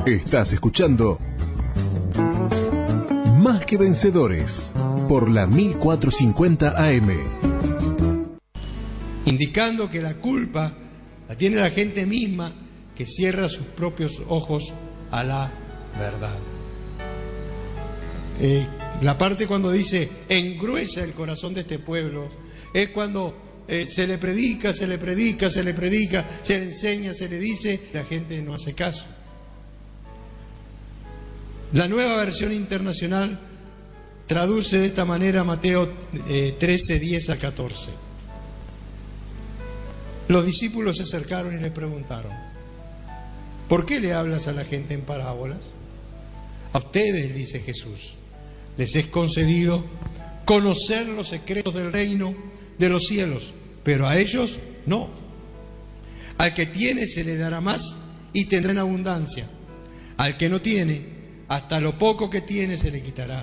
Estás escuchando Más que Vencedores por la 1450 AM. Indicando que la culpa la tiene la gente misma que cierra sus propios ojos a la verdad. La parte cuando dice engruesa el corazón de este pueblo es cuando se le predica, se le enseña, se le dice, la gente no hace caso. La Nueva Versión Internacional traduce de esta manera Mateo 13, 10 a 14. Los discípulos se acercaron y le preguntaron: ¿por qué le hablas a la gente en parábolas? A ustedes, dice Jesús, les es concedido conocer los secretos del reino de los cielos, pero a ellos no. Al que tiene se le dará más y tendrá en abundancia. Al que no tiene, hasta lo poco que tiene se le quitará.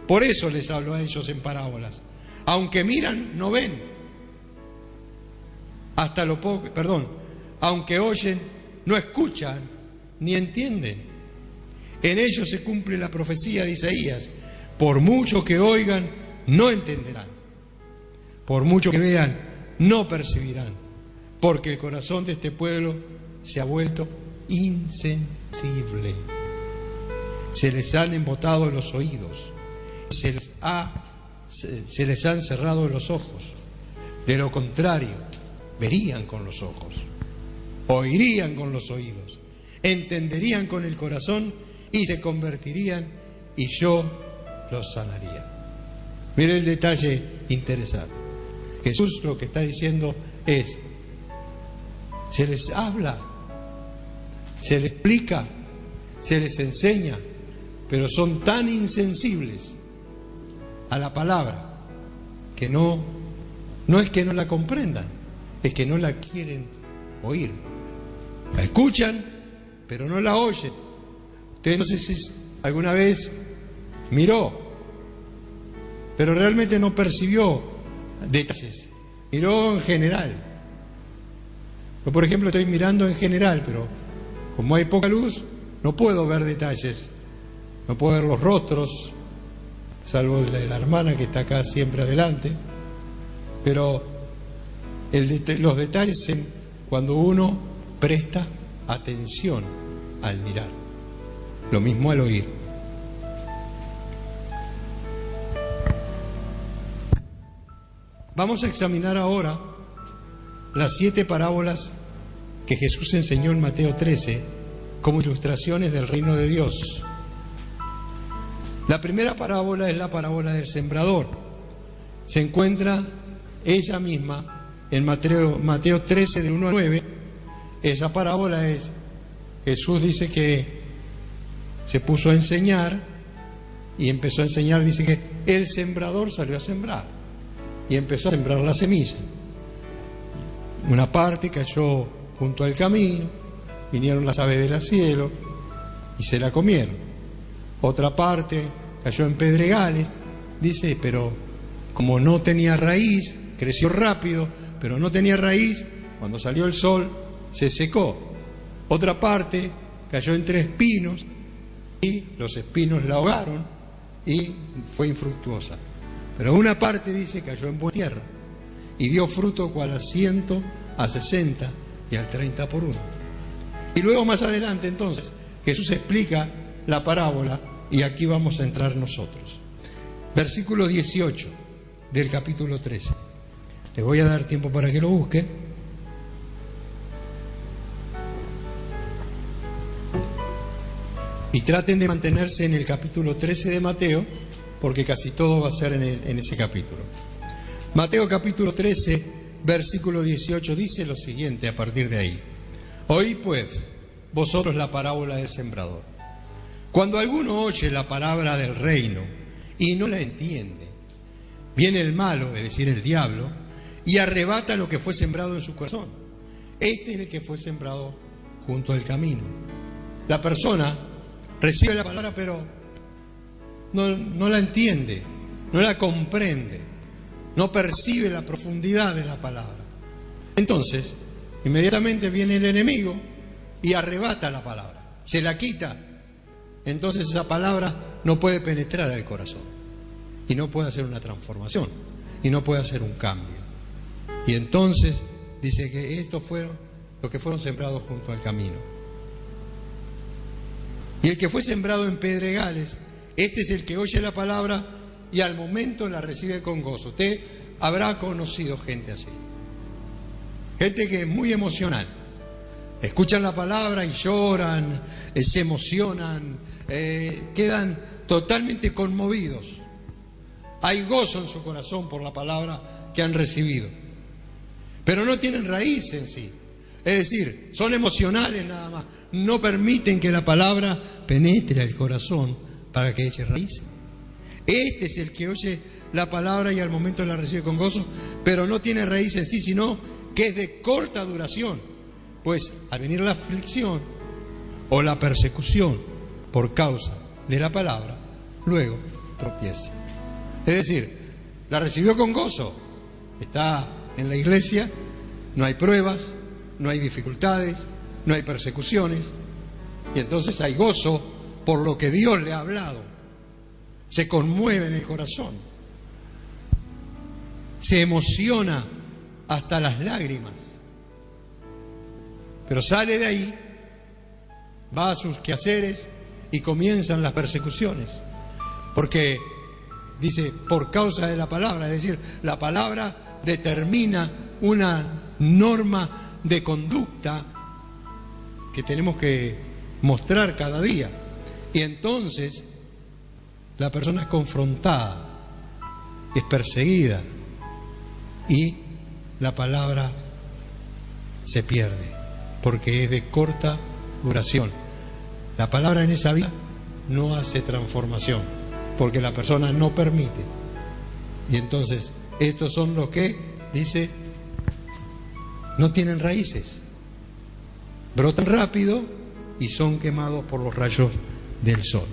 Por eso les hablo a ellos en parábolas. Aunque miran, no ven. Aunque oyen, no escuchan ni entienden. En ellos se cumple la profecía de Isaías: por mucho que oigan, no entenderán. Por mucho que vean, no percibirán. Porque el corazón de este pueblo se ha vuelto insensible. Se les han embotado los oídos. Se les han cerrado los ojos. De lo contrario, verían con los ojos, oirían con los oídos, entenderían con el corazón y se convertirían y yo los sanaría. Mire el detalle interesante. Jesús lo que está diciendo es: se les habla, se les explica, se les enseña, pero son tan insensibles a la palabra que no es que no la comprendan, es que no la quieren oír. La escuchan, pero no la oyen. Usted no sé si alguna vez miró, pero realmente no percibió detalles. Miró en general. Yo, por ejemplo, estoy mirando en general, pero como hay poca luz, no puedo ver detalles. No puedo ver los rostros, salvo el de la hermana que está acá siempre adelante. Pero los detalles cuando uno presta atención al mirar. Lo mismo al oír. Vamos a examinar ahora las 7 parábolas que Jesús enseñó en Mateo 13 como ilustraciones del reino de Dios. La primera parábola es la parábola del sembrador. Se encuentra ella misma en Mateo 13, del 1 al 9. Esa parábola es: Jesús dice que se puso a enseñar y empezó a enseñar. Dice que el sembrador salió a sembrar y empezó a sembrar la semilla. Una parte cayó junto al camino, vinieron las aves del cielo y se la comieron. Otra parte cayó en pedregales, dice, pero como no tenía raíz, creció rápido, pero no tenía raíz, cuando salió el sol se secó. Otra parte cayó entre espinos y los espinos la ahogaron y fue infructuosa. Pero una parte, dice, cayó en buena tierra y dio fruto cual a 100, a 60 y al 30 por 1. Y luego más adelante entonces Jesús explica la parábola y aquí vamos a entrar nosotros. Versículo 18 del capítulo 13. Les voy a dar tiempo para que lo busquen. Y traten de mantenerse en el capítulo 13 de Mateo, porque casi todo va a ser en ese capítulo. Mateo capítulo 13, versículo 18, dice lo siguiente a partir de ahí: oíd pues vosotros la parábola del sembrador. Cuando alguno oye la palabra del reino y no la entiende, viene el malo, es decir, el diablo, y arrebata lo que fue sembrado en su corazón. Este es el que fue sembrado junto al camino. La persona recibe la palabra, pero no la entiende, no la comprende, no percibe la profundidad de la palabra. Entonces, inmediatamente viene el enemigo y arrebata la palabra. se la quita, entonces esa palabra no puede penetrar al corazón y no puede hacer una transformación y no puede hacer un cambio. Y entonces dice que estos fueron los que fueron sembrados junto al camino. Y el que fue sembrado en pedregales, este es el que oye la palabra y al momento la recibe con gozo. Usted habrá conocido gente así, gente que es muy emocional. Escuchan la palabra y lloran, se emocionan, quedan totalmente conmovidos. Hay gozo en su corazón por la palabra que han recibido, pero no tienen raíz en sí. Es decir, son emocionales nada más. No permiten que la palabra penetre al corazón para que eche raíz. Este es el que oye la palabra y al momento la recibe con gozo, pero no tiene raíz en sí, sino que es de corta duración. Pues al venir la aflicción o la persecución por causa de la palabra, luego tropieza. Es decir, la recibió con gozo, está en la iglesia, no hay pruebas, no hay dificultades, no hay persecuciones, y entonces hay gozo por lo que Dios le ha hablado. Se conmueve en el corazón, se emociona hasta las lágrimas, pero sale de ahí, va a sus quehaceres y comienzan las persecuciones, porque dice por causa de la palabra, es decir, la palabra determina una norma de conducta que tenemos que mostrar cada día, y entonces la persona es confrontada, es perseguida y la palabra se pierde porque es de corta duración. La palabra en esa vida no hace transformación porque la persona no permite. Y entonces estos son los que, dice, no tienen raíces, brotan rápido y son quemados por los rayos del sol.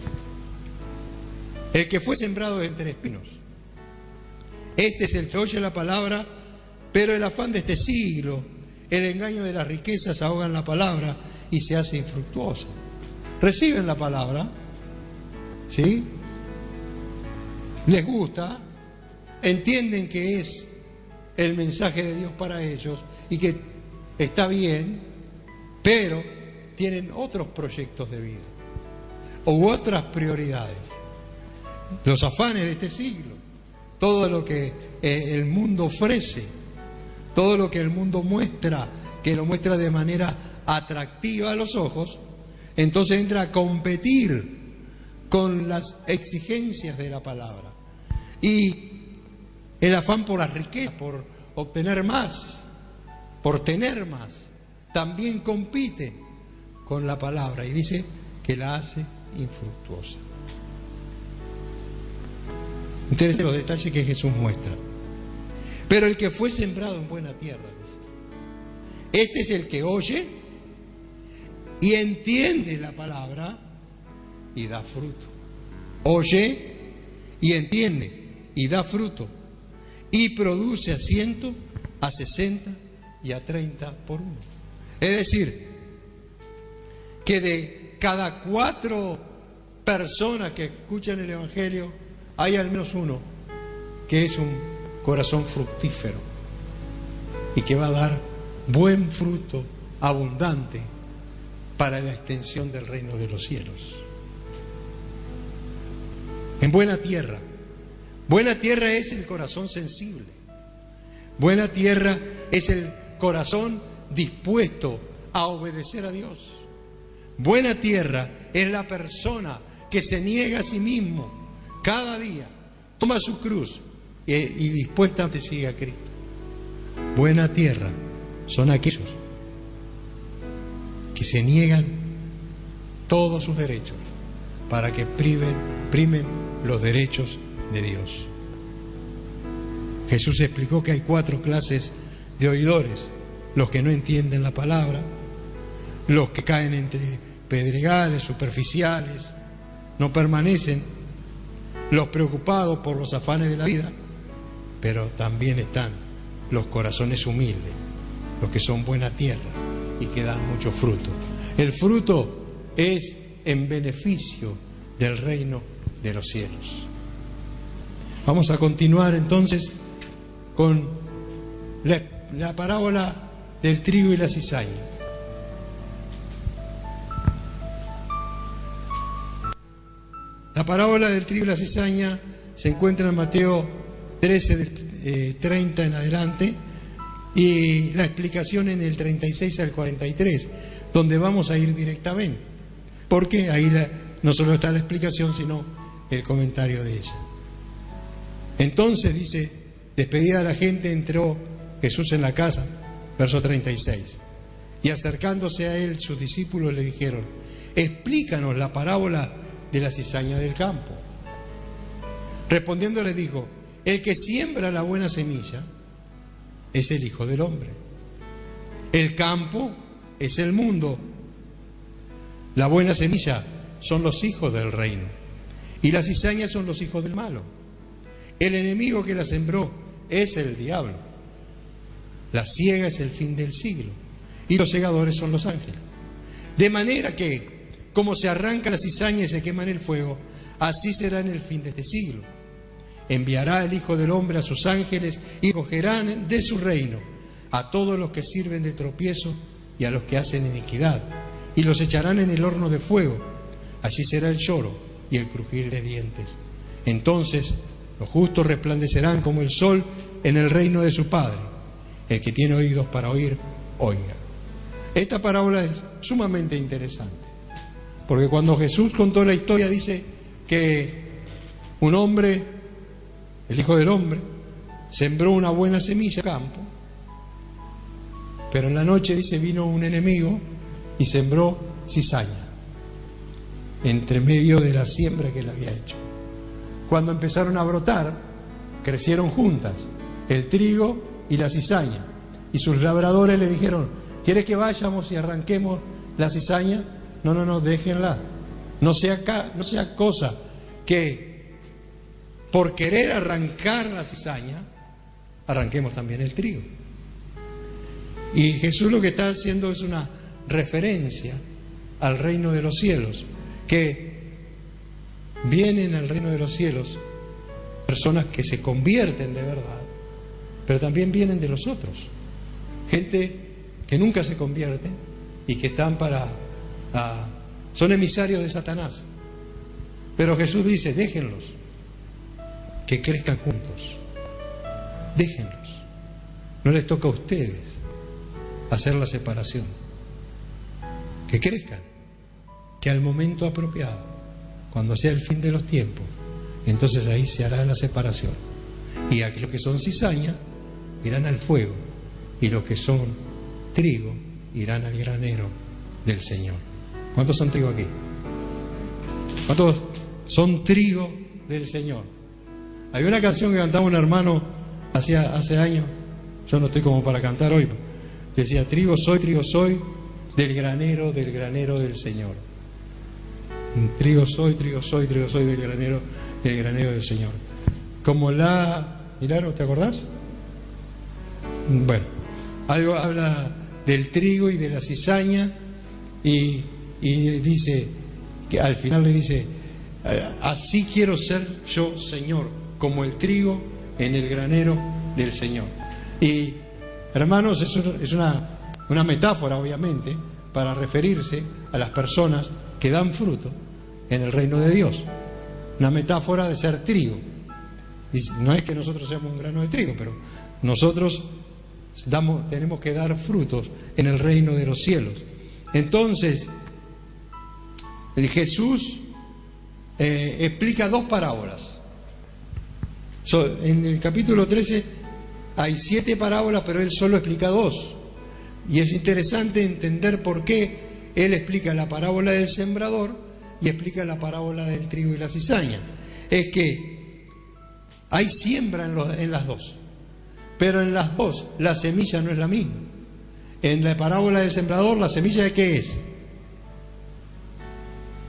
El que fue sembrado entre espinos, este es el que oye la palabra, pero el afán de este siglo, el engaño de las riquezas ahogan la palabra y se hace infructuosa. Reciben la palabra, ¿sí? Les gusta, entienden que es el mensaje de Dios para ellos y que está bien, pero tienen otros proyectos de vida u otras prioridades. Los afanes de este siglo, todo lo que el mundo ofrece, todo lo que el mundo muestra, que lo muestra de manera atractiva a los ojos, entonces entra a competir con las exigencias de la palabra. Y el afán por las riquezas, por obtener más, por tener más, también compite con la palabra y dice que la hace infructuosa. Interesantes los detalles que Jesús muestra. Pero el que fue sembrado en buena tierra, dice, este es el que oye y entiende la palabra y da fruto. Oye y entiende y da fruto y produce a 100, a 60 y a 30 por uno. Es decir, que de cada 4 personas que escuchan el Evangelio hay al menos uno que es un corazón fructífero y que va a dar buen fruto abundante para la extensión del reino de los cielos. En buena tierra. Buena tierra es el corazón sensible. Buena tierra es el corazón dispuesto a obedecer a Dios. Buena tierra es la persona que se niega a sí mismo cada día, toma su cruz y dispuestamente sigue a Cristo. Buena tierra son aquellos que se niegan todos sus derechos para que primen los derechos de Dios. Jesús explicó que hay 4 clases de oidores: los que no entienden la palabra, los que caen entre pedregales superficiales, no permanecen, los preocupados por los afanes de la vida, pero también están los corazones humildes, los que son buena tierra y que dan mucho fruto. El fruto es en beneficio del reino de los cielos. Vamos a continuar entonces con la parábola del trigo y la cizaña. La parábola del trigo y la cizaña se encuentra en Mateo 13, 30 en adelante, y la explicación en el 36 al 43, donde vamos a ir directamente, porque ahí no solo está la explicación, sino el comentario de ella. Entonces dice, despedida la gente, entró Jesús en la casa, verso 36, y acercándose a él sus discípulos le dijeron: explícanos la parábola de la cizaña del campo. Respondiendo les dijo: el que siembra la buena semilla es el Hijo del Hombre. El campo es el mundo. La buena semilla son los hijos del reino, y las cizañas son los hijos del malo. El enemigo que la sembró es el diablo. La siega es el fin del siglo, y los segadores son los ángeles. De manera que, como se arranca la cizaña y se quema en el fuego, así será en el fin de este siglo. Enviará el Hijo del Hombre a sus ángeles y cogerán de su reino a todos los que sirven de tropiezo y a los que hacen iniquidad, y los echarán en el horno de fuego. Allí será el lloro y el crujir de dientes. Entonces los justos resplandecerán como el sol en el reino de su Padre. El que tiene oídos para oír, oiga. Esta parábola es sumamente interesante, porque cuando Jesús contó la historia dice que un hombre, el Hijo del Hombre, sembró una buena semilla en el campo, pero en la noche, dice, vino un enemigo y sembró cizaña entre medio de la siembra que él había hecho. Cuando empezaron a brotar, crecieron juntas el trigo y la cizaña, y sus labradores le dijeron: ¿quieres que vayamos y arranquemos la cizaña? No, déjenla. No sea cosa que por querer arrancar la cizaña arranquemos también el trigo. Y Jesús lo que está haciendo es una referencia al reino de los cielos, que vienen al reino de los cielos personas que se convierten de verdad, pero también vienen de los otros, gente que nunca se convierte y que están son emisarios de Satanás. Pero Jesús dice: déjenlos, que crezcan juntos, déjenlos. No les toca a ustedes hacer la separación, que crezcan, que al momento apropiado, cuando sea el fin de los tiempos, entonces ahí se hará la separación, y aquellos que son cizaña irán al fuego, y los que son trigo irán al granero del Señor. ¿Cuántos son trigo aquí? ¿Cuántos son trigo del Señor? Hay una canción que cantaba un hermano hace años, yo no estoy como para cantar hoy, decía: trigo soy del granero del Señor. Trigo soy del granero del Señor. Como Milagro, ¿te acordás? Bueno, algo habla del trigo y de la cizaña, y dice, que al final le dice: así quiero ser yo, Señor, como el trigo en el granero del Señor. Y hermanos, es una metáfora, obviamente, para referirse a las personas que dan fruto en el reino de Dios. Una metáfora de ser trigo. Y no es que nosotros seamos un grano de trigo, pero nosotros tenemos que dar frutos en el reino de los cielos. Entonces, Jesús explica dos parábolas. En el capítulo 13 hay 7 parábolas, pero él solo explica 2. Y es interesante entender por qué él explica la parábola del sembrador y explica la parábola del trigo y la cizaña. Es que hay siembra en las dos, pero en las dos la semilla no es la misma. En la parábola del sembrador, ¿la semilla de qué es?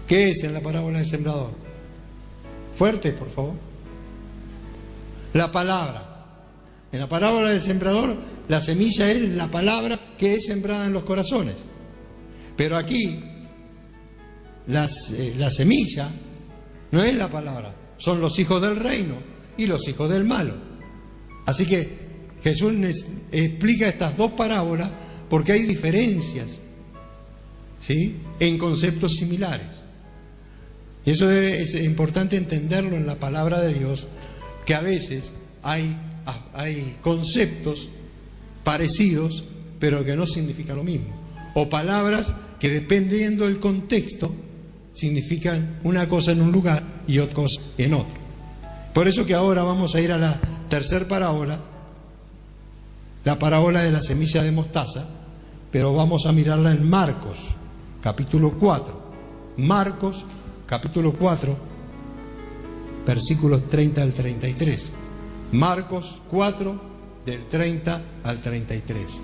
¿Qué es en la parábola del sembrador? Fuerte, por favor. La palabra. En la parábola del sembrador, la semilla es la palabra que es sembrada en los corazones. Pero aquí la semilla no es la palabra, son los hijos del reino y los hijos del malo. Así que Jesús explica estas dos parábolas porque hay diferencias, ¿sí?, en conceptos similares. Y eso es importante entenderlo en la palabra de Dios, que a veces hay conceptos parecidos, pero que no significan lo mismo. O palabras que dependiendo del contexto significan una cosa en un lugar y otra cosa en otro. Por eso que ahora vamos a ir a la tercera parábola, la parábola de la semilla de mostaza, pero vamos a mirarla en Marcos, capítulo 4. Marcos, capítulo 4, versículos 30 al 33. Marcos 4, del 30 al 33.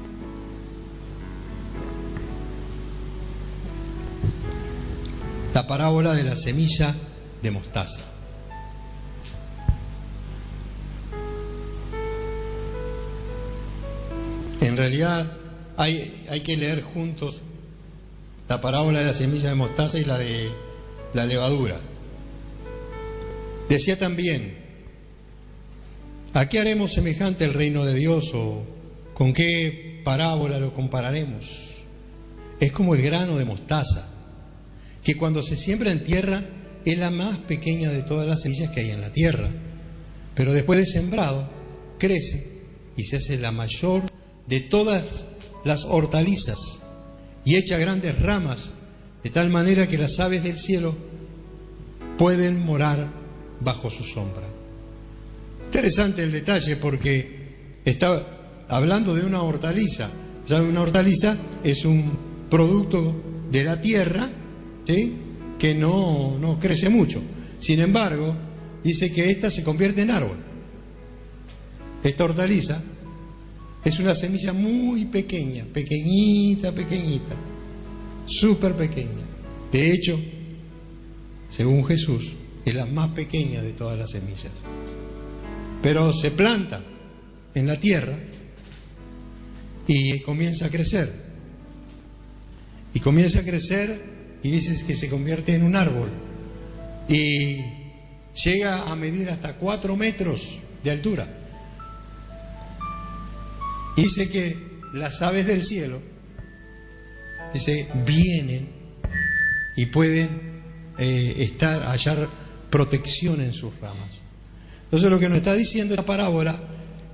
La parábola de la semilla de mostaza. En realidad hay que leer juntos la parábola de la semilla de mostaza y la de la levadura. Decía también: ¿a qué haremos semejante el reino de Dios, o con qué parábola lo compararemos? Es como el grano de mostaza, que cuando se siembra en tierra es la más pequeña de todas las semillas que hay en la tierra, pero después de sembrado crece y se hace la mayor de todas las hortalizas y echa grandes ramas, de tal manera que las aves del cielo pueden morar bajo su sombra. Interesante el detalle, porque está hablando de una hortaliza. Ya una hortaliza es un producto de la tierra, ¿sí?, que no crece mucho. Sin embargo, dice que esta se convierte en árbol. Esta hortaliza es una semilla muy pequeña, pequeñita, súper pequeña. De hecho, según Jesús, es la más pequeña de todas las semillas. Pero se planta en la tierra y comienza a crecer. Y comienza a crecer y dices que se convierte en un árbol. Y llega a medir hasta 4 metros de altura. Dice que las aves del cielo, dice, vienen y pueden hallar protección en sus ramas. Entonces lo que nos está diciendo esta parábola,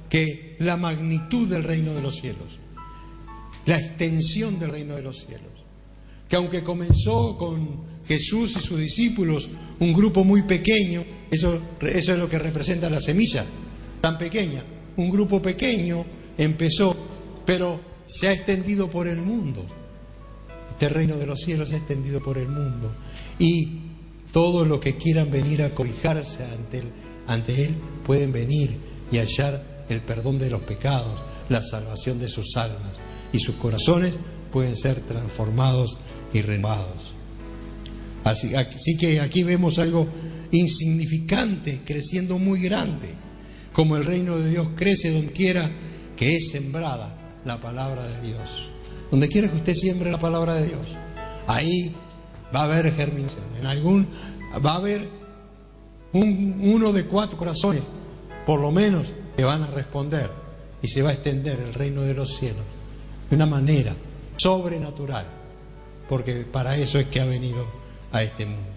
que la magnitud del reino de los cielos, la extensión del reino de los cielos, que aunque comenzó con Jesús y sus discípulos, un grupo muy pequeño, eso es lo que representa la semilla, tan pequeña, un grupo pequeño empezó, pero se ha extendido por el mundo. Este reino de los cielos se ha extendido por el mundo, y todos los que quieran venir a cobijarse ante Él pueden venir y hallar el perdón de los pecados, la salvación de sus almas, y sus corazones pueden ser transformados y renovados. Así que aquí vemos algo insignificante creciendo muy grande, como el reino de Dios crece donde quiera que es sembrada la palabra de Dios. Donde quiera que usted siembre la palabra de Dios, ahí va a haber germinación. En algún va a haber uno de 4 corazones, por lo menos, que van a responder, y se va a extender el reino de los cielos de una manera sobrenatural, porque para eso es que ha venido a este mundo.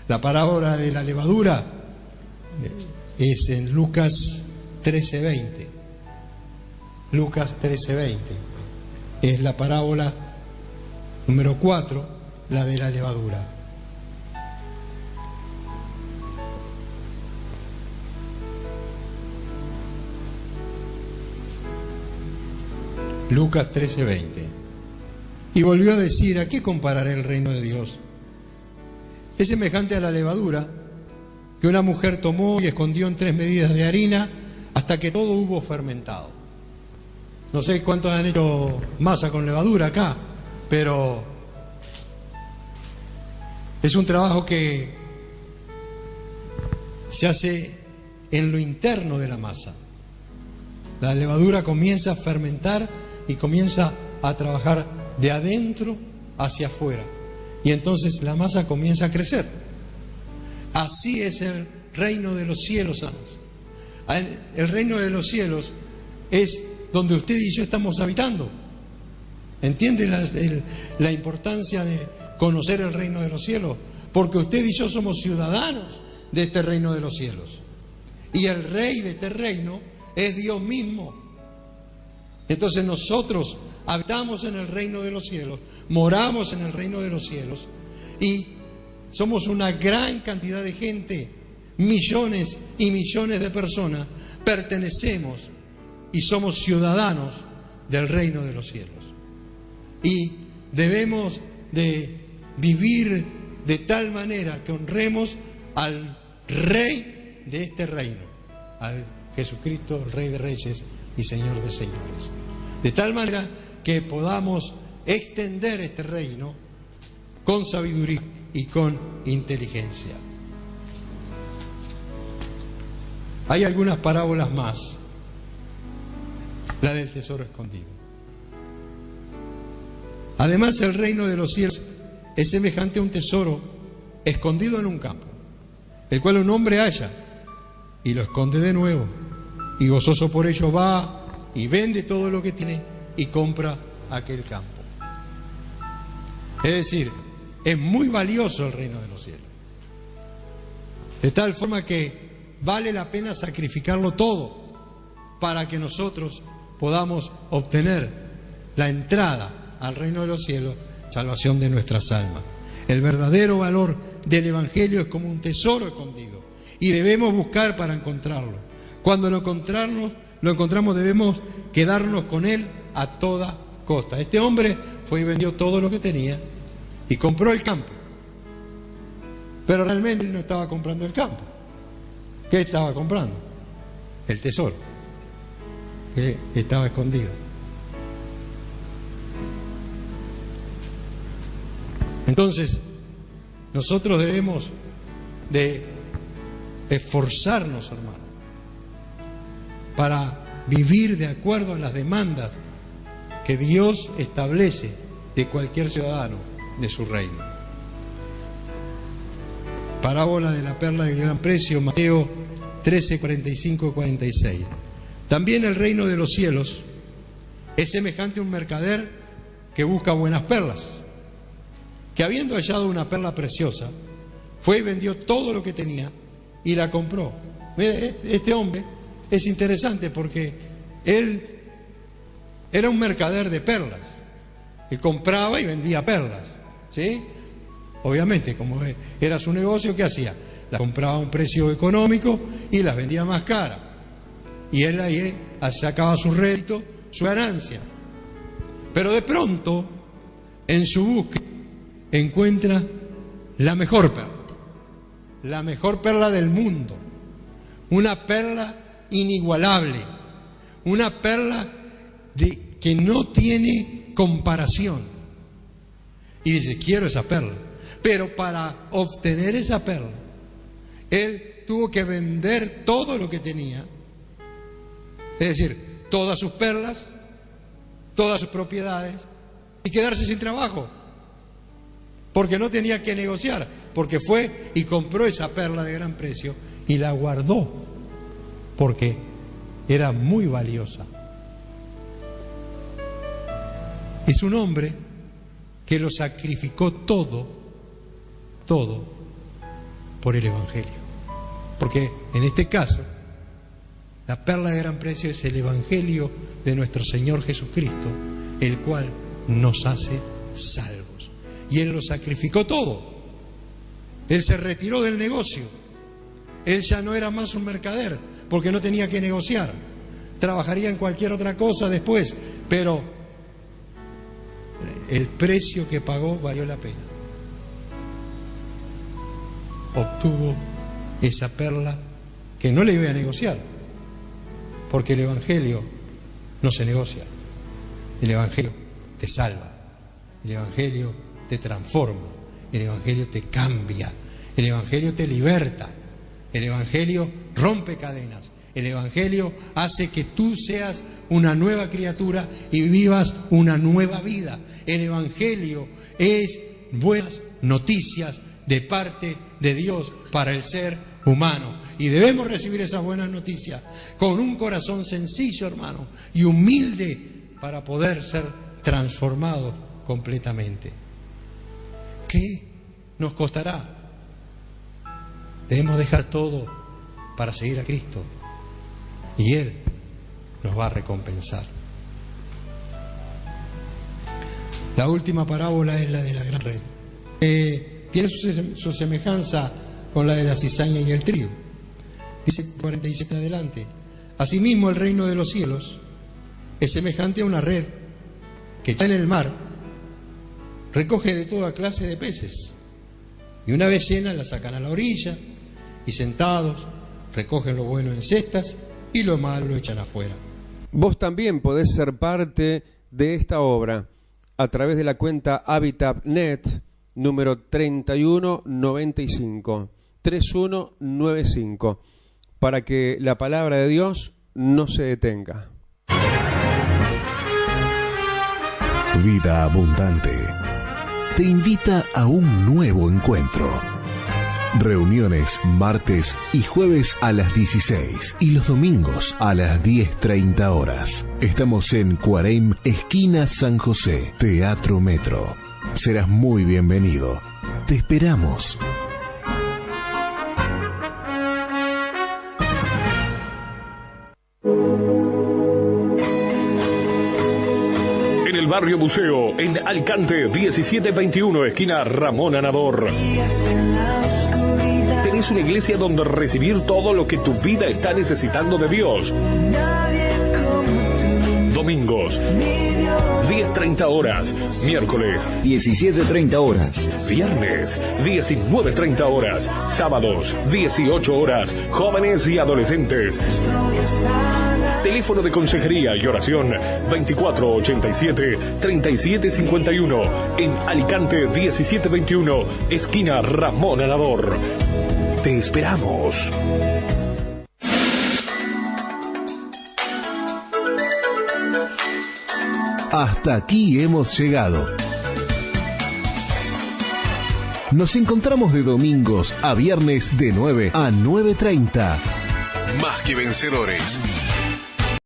La parábola de la levadura es en Lucas 13:20. Lucas 13:20 es la parábola número 4, la de la levadura. Lucas 13:20. Y volvió a decir: ¿a qué compararé el reino de Dios? Es semejante a la levadura que una mujer tomó y escondió en 3 medidas de harina hasta que todo hubo fermentado. No sé cuántos han hecho masa con levadura acá, pero es un trabajo que se hace en lo interno de la masa. La levadura comienza a fermentar y comienza a trabajar de adentro hacia afuera. y entonces la masa comienza a crecer. Así es el reino de los cielos, hermanos. El reino de los cielos es donde usted y yo estamos habitando. ¿Entiende la importancia de conocer el reino de los cielos? Porque usted y yo somos ciudadanos de este reino de los cielos. Y el rey de este reino es Dios mismo. Entonces nosotros habitamos en el reino de los cielos, moramos en el reino de los cielos y somos una gran cantidad de gente, millones y millones de personas, pertenecemos y somos ciudadanos del reino de los cielos. Y debemos de vivir de tal manera que honremos al Rey de este reino, al Jesucristo, el Rey de Reyes y Señor de Señores. De tal manera que podamos extender este reino con sabiduría y con inteligencia. Hay algunas parábolas más. La del tesoro escondido. Además, el reino de los cielos es semejante a un tesoro escondido en un campo, el cual un hombre halla y lo esconde de nuevo, y gozoso por ello va y vende todo lo que tiene y compra aquel campo. Es decir, es muy valioso el reino de los cielos, de tal forma que vale la pena sacrificarlo todo para que nosotros podamos obtener la entrada al reino de los cielos, salvación de nuestras almas. El verdadero valor del Evangelio es como un tesoro escondido y debemos buscar para encontrarlo. Cuando lo encontramos debemos quedarnos con él a toda costa. Este hombre fue y vendió todo lo que tenía y compró el campo, pero realmente él no estaba comprando el campo. ¿Qué estaba comprando? El tesoro que estaba escondido. Entonces, nosotros debemos de esforzarnos, hermano, para vivir de acuerdo a las demandas que Dios establece de cualquier ciudadano de su reino. Parábola de la perla de gran precio, Mateo 13, 45 y 46. También el reino de los cielos es semejante a un mercader que busca buenas perlas, que habiendo hallado una perla preciosa, fue y vendió todo lo que tenía y la compró. Mire, este hombre es interesante porque él era un mercader de perlas, que compraba y vendía perlas, ¿sí? Obviamente, como era su negocio, ¿qué hacía? Las compraba a un precio económico y las vendía más caras. Y él ahí sacaba su rédito, su ganancia. Pero de pronto, en su búsqueda, encuentra la mejor perla del mundo, una perla inigualable, una perla que no tiene comparación. Y dice, quiero esa perla. Pero para obtener esa perla, él tuvo que vender todo lo que tenía, es decir, todas sus perlas, todas sus propiedades, y quedarse sin trabajo. Porque no tenía que negociar, porque fue y compró esa perla de gran precio y la guardó, porque era muy valiosa. Es un hombre que lo sacrificó todo por el Evangelio. Porque en este caso, la perla de gran precio es el Evangelio de nuestro Señor Jesucristo, el cual nos hace salvos. Y él lo sacrificó todo. Él se retiró del negocio. Él ya no era más un mercader, porque no tenía que negociar. Trabajaría en cualquier otra cosa después, pero el precio que pagó valió la pena. Obtuvo esa perla que no le iba a negociar, porque el Evangelio no se negocia. El Evangelio te salva. El Evangelio te transforma, el Evangelio te cambia, el Evangelio te liberta, el Evangelio rompe cadenas, el Evangelio hace que tú seas una nueva criatura y vivas una nueva vida. El Evangelio es buenas noticias de parte de Dios para el ser humano. Y debemos recibir esas buenas noticias con un corazón sencillo, hermano, y humilde para poder ser transformados completamente. ¿Qué nos costará? Debemos dejar todo para seguir a Cristo y Él nos va a recompensar. La última parábola es la de la gran red. Tiene su semejanza con la de la cizaña y el trigo. Dice 47 adelante. Asimismo, el reino de los cielos es semejante a una red que está en el mar, recoge de toda clase de peces, y una vez llena la sacan a la orilla, y sentados recogen lo bueno en cestas y lo malo lo echan afuera. Vos también podés ser parte de esta obra a través de la cuenta Habitat.net número 3195 para que la palabra de Dios no se detenga. Vida Abundante te invita a un nuevo encuentro. Reuniones martes y jueves a las 16 y los domingos a las 10:30 horas. Estamos en Cuareim, esquina San José, Teatro Metro. Serás muy bienvenido. Te esperamos. En el barrio Buceo, en Alicante, 1721, esquina Ramón Anador. Tenés una iglesia donde recibir todo lo que tu vida está necesitando de Dios. Domingos, 10:30 horas. Miércoles, 17:30 horas. viernes, 19:30 horas. Sábados, 18 horas. Jóvenes y adolescentes. Teléfono de consejería y oración 2487-3751. En Alicante 1721, esquina Ramón Anador. Te esperamos. Hasta aquí hemos llegado. Nos encontramos de domingos a viernes de 9 a 9:30. Más que vencedores.